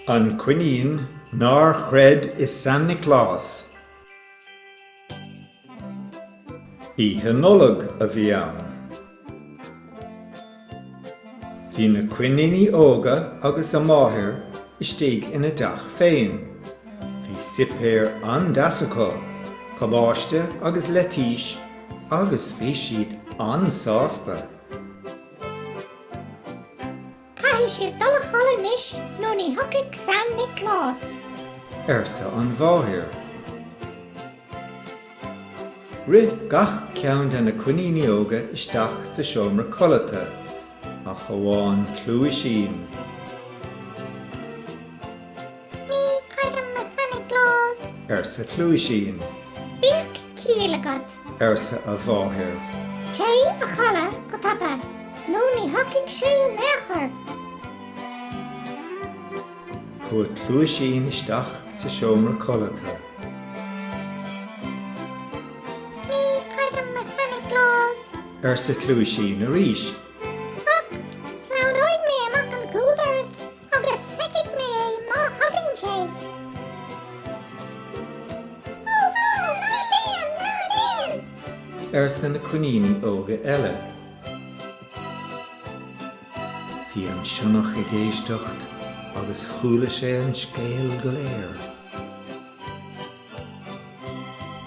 An coinín nár chreid is San Nioclás. Ihe Nollaig a bhí ann. Bhí na coiníní óga agus a máthair istigh ina dteach féin. Bhí sipéir an-deasacha, cabáiste agus leitís, agus bhí siad an-sásta. Caithfidh siad dul a chalanis nó ní thucaigh San Nioclás. Airsa an bháthir. Ri gach ceann de na coiníní óga isteach sa seomra colata, a Nollaig Cluaisín. Ní caidim na San Nioclás. Airsa Cluaisín. Bíoch cíalagad. Airsa a bháthir. Té a chala go tapa, nó ní thucaigh sé an Leabhar. Chua Cluaisín isteach sa seomra colata. Ní caidim na San Nioclás. Airsa Cluaisín a ríis. Ach, slán mé amach an cúldaras, agus feicigh mé má thugann sé. Ná déan. Airsa na coiníní óga eile. Bhí an sionach i géisteacht agus chúla sé an scéal go léir.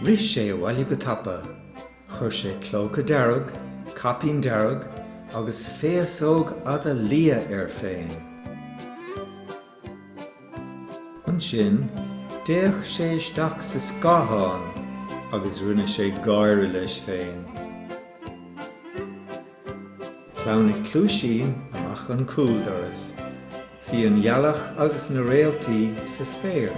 Rith sé a bhaile go tapa, chuir sé clóca dearg, capín dearg agus féasóg ada lia ar féin. Ansin, déach sé isteach sa scáthán agus rinne sé gaiire leis féin. Nollaig Cluaisín amach an cúldaras. Bhí an dhealach agus na réaltaí sa spéir.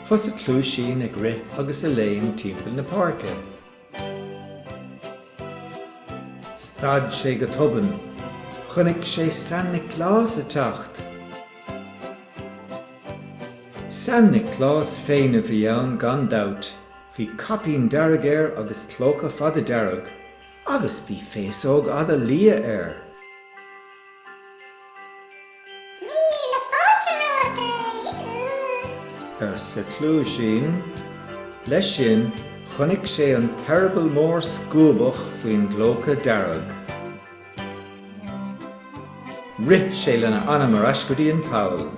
Thosa Cluaisín ag rith agus a léinn timpeall na páirce. Stad sé go tobann, chunig sé San Nioclás a teacht. San Nioclás féin a bhí ann gan dabht, bhí capín dearg air agus clóca fada dearg, agus bhí féasóg ada lia air. Míle fáilte Airsa Cluaisín, leis sin chunig sé an teirbeal mór scúbach faoin glóca dearg. Rith sé lena anam ar ascodaí an Paul.